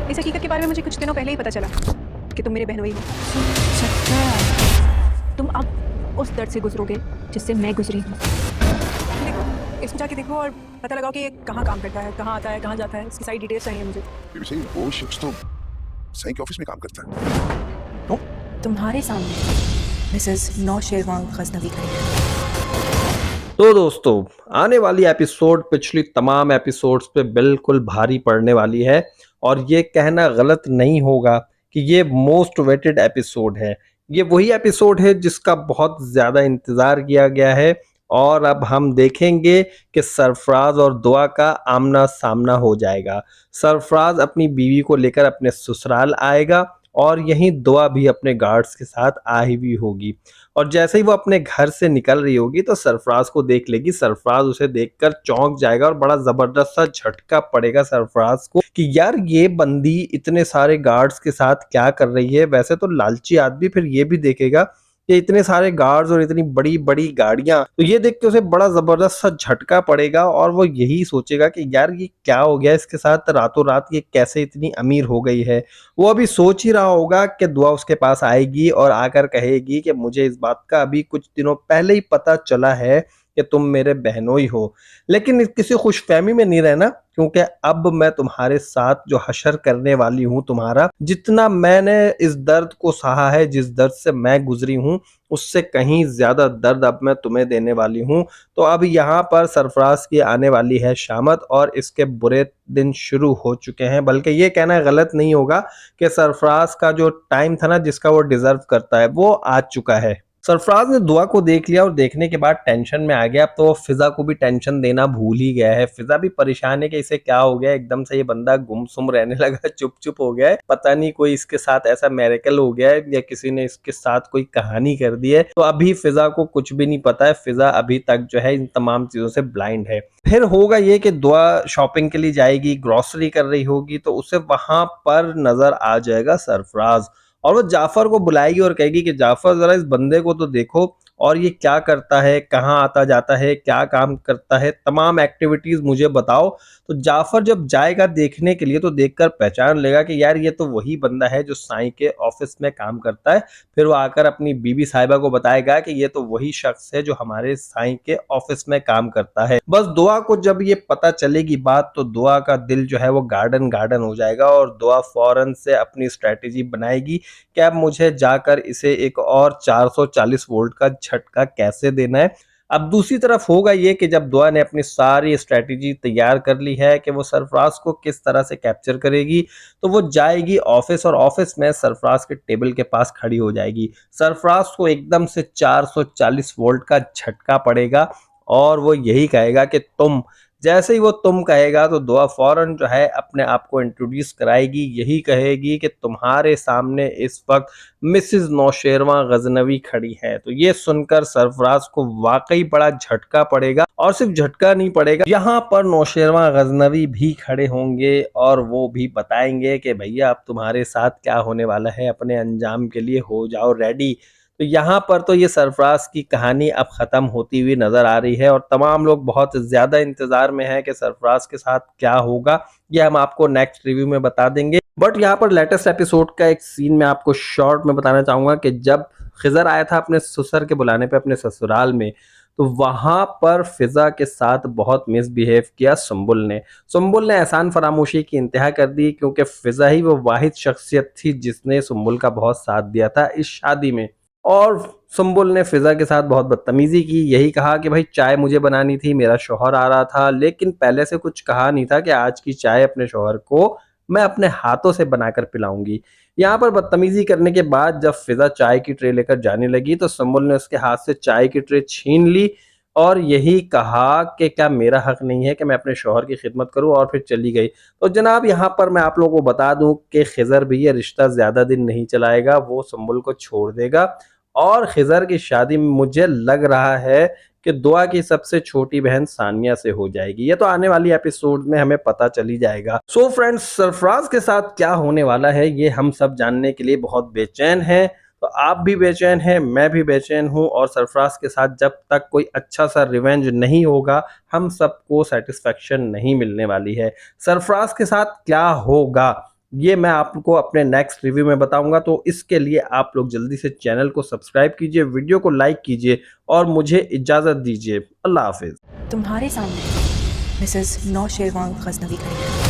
इस हकीकत के बारे में मुझे कुछ दिनों पहले ही पता चला कि तुम मेरे बहनोई हो। तुम अब उस दर्द से गुजरोगे जिससे मैं गुजरी हूँ। देखो, इसमें जाके देखो और पता लगाओ कि ये कहाँ काम करता है, कहाँ आता है, कहाँ जाता है। इसकी सारी डिटेल्स चाहिए मुझे। सही, वो शख्स तो सही के ऑफिस में काम करता है। तुम्हारे सामने मिसेस नौशेरवान गजनवी खड़ी है। तो दोस्तों, आने वाली एपिसोड पिछली तमाम एपिसोड्स पे बिल्कुल भारी पड़ने वाली है और ये कहना गलत नहीं होगा कि ये मोस्ट वेटेड एपिसोड है। ये वही एपिसोड है जिसका बहुत ज़्यादा इंतज़ार किया गया है और अब हम देखेंगे कि सरफराज और दुआ का आमना सामना हो जाएगा। सरफराज अपनी बीवी को लेकर अपने ससुराल आएगा और यहीं दुआ भी अपने गार्ड्स के साथ आई हुई होगी और जैसे ही वो अपने घर से निकल रही होगी तो सरफराज को देख लेगी। सरफराज उसे देखकर चौंक जाएगा और बड़ा जबरदस्त सा झटका पड़ेगा सरफराज को कि यार ये बंदी इतने सारे गार्ड्स के साथ क्या कर रही है। वैसे तो लालची आदमी फिर ये भी देखेगा कि इतने सारे गार्ड्स और इतनी बड़ी बड़ी गाड़ियां, तो ये देख के उसे बड़ा जबरदस्त सा झटका पड़ेगा और वो यही सोचेगा कि यार ये क्या हो गया इसके साथ, रातों रात ये कैसे इतनी अमीर हो गई है। वो अभी सोच ही रहा होगा कि दुआ उसके पास आएगी और आकर कहेगी कि मुझे इस बात का अभी कुछ दिनों पहले ही पता चला है कि तुम मेरे बहनोई हो, लेकिन किसी खुशफहमी में नहीं रहना क्योंकि अब मैं तुम्हारे साथ जो हशर करने वाली हूँ तुम्हारा, जितना मैंने इस दर्द को सहा है, जिस दर्द से मैं गुजरी हूँ उससे कहीं ज्यादा दर्द अब मैं तुम्हें देने वाली हूँ। तो अब यहाँ पर सरफराज की आने वाली है शामत और इसके बुरे दिन शुरू हो चुके हैं। बल्कि ये कहना गलत नहीं होगा कि सरफराज का जो टाइम था ना जिसका वो डिजर्व करता है वो आ चुका है। सरफराज ने दुआ को देख लिया और देखने के बाद टेंशन में आ गया। अब तो फिजा को भी टेंशन देना भूल ही गया है। फिजा भी परेशान है कि इसे क्या हो गया, एकदम से ये बंदा गुमसुम रहने लगा, चुप चुप हो गया है। पता नहीं कोई इसके साथ ऐसा मैरेकल हो गया है या किसी ने इसके साथ कोई कहानी कर दी है। तो अभी फिजा को कुछ भी नहीं पता है। फिजा अभी तक जो है इन तमाम चीजों से ब्लाइंड है। फिर होगा ये कि दुआ शॉपिंग के लिए जाएगी, ग्रोसरी कर रही होगी, तो उसे वहां पर नजर आ जाएगा सरफराज और वो जाफर को बुलाएगी और कहेगी कि जाफर जरा इस बंदे को तो देखो और ये क्या करता है, कहाँ आता जाता है, क्या काम करता है, तमाम एक्टिविटीज मुझे बताओ। तो जाफर जब जाएगा देखने के लिए तो देखकर पहचान लेगा कि यार ये तो वही बंदा है जो साईं के ऑफिस में काम करता है। फिर वो आकर अपनी बीबी साहिबा को बताएगा कि ये तो वही शख्स है जो हमारे साईं के ऑफिस में काम करता है। बस दुआ को जब ये पता चलेगी बात तो दुआ का दिल जो है वो गार्डन गार्डन हो जाएगा और दुआ फौरन से अपनी स्ट्रेटेजी बनाएगी कि अब मुझे जाकर इसे एक और 440 वोल्ट का झटका कैसे देना है। अब दूसरी तरफ होगा ये कि जब दुआ ने अपनी सारी स्ट्रेटेजी तैयार कर ली है कि वो सरफराज को किस तरह से कैप्चर करेगी, तो वो जाएगी ऑफिस और ऑफिस में सरफराज के टेबल के पास खड़ी हो जाएगी। सरफराज को एकदम से 440 वोल्ट का झटका पड़ेगा और वो यही कहेगा कि तुम, जैसे ही वो तुम कहेगा तो दुआ फौरन जो है अपने आप को इंट्रोड्यूस कराएगी। यही कहेगी कि तुम्हारे सामने इस वक्त मिसिज नौशेरवां गजनवी खड़ी है। तो ये सुनकर सरफराज को वाकई बड़ा झटका पड़ेगा और सिर्फ झटका नहीं पड़ेगा, यहाँ पर नौशेरवां गजनवी भी खड़े होंगे और वो भी बताएंगे कि भैया अब तुम्हारे साथ क्या होने वाला है, अपने अंजाम के लिए हो जाओ रेडी। तो यहाँ पर तो ये सरफराज की कहानी अब खत्म होती हुई नजर आ रही है और तमाम लोग बहुत ज्यादा इंतजार में हैं कि सरफराज के साथ क्या होगा। ये हम आपको नेक्स्ट रिव्यू में बता देंगे। बट यहाँ पर लेटेस्ट एपिसोड का एक सीन मैं आपको शॉर्ट में बताना चाहूंगा कि जब खिजर आया था अपने ससुर के बुलाने पे अपने ससुराल में, तो वहां पर फिजा के साथ बहुत मिसबिहेव किया सुम्बुल ने। सुम्बुल ने एहसान फरामोशी की इंतहा कर दी क्योंकि फिजा ही वो वाहिद शख्सियत थी जिसने सुम्बुल का बहुत साथ दिया था इस शादी में। और सुम्बुल ने फिजा के साथ बहुत बदतमीजी की, यही कहा कि भाई चाय मुझे बनानी थी, मेरा शौहर आ रहा था, लेकिन पहले से कुछ कहा नहीं था कि आज की चाय अपने शौहर को मैं अपने हाथों से बनाकर पिलाऊंगी। यहाँ पर बदतमीजी करने के बाद जब फिजा चाय की ट्रे लेकर जाने लगी तो सुम्बुल ने उसके हाथ से चाय की ट्रे छीन ली और यही कहा कि क्या मेरा हक नहीं है कि मैं अपने शौहर की खिदमत करूं, और फिर चली गई। तो जनाब यहाँ पर मैं आप लोगों को बता दूं कि खिजर भी ये रिश्ता ज्यादा दिन नहीं चलाएगा, वो सुम्बुल को छोड़ देगा और खिजर की शादी मुझे लग रहा है कि दुआ की सबसे छोटी बहन सानिया से हो जाएगी। ये तो आने वाली एपिसोड में हमें पता चली जाएगा। सो फ्रेंड्स, सरफराज के साथ क्या होने वाला है ये हम सब जानने के लिए बहुत बेचैन हैं। तो आप भी बेचैन हैं, मैं भी बेचैन हूं और सरफराज के साथ जब तक कोई अच्छा सा रिवेंज नहीं होगा हम सबको सेटिस्फेक्शन नहीं मिलने वाली है। सरफराज के साथ क्या होगा ये मैं आपको अपने नेक्स्ट रिव्यू में बताऊंगा। तो इसके लिए आप लोग जल्दी से चैनल को सब्सक्राइब कीजिए, वीडियो को लाइक कीजिए और मुझे इजाजत दीजिए। अल्लाह हाफिज। तुम्हारे सामने मिसेस नौशेरवान गजनवी खड़ी है।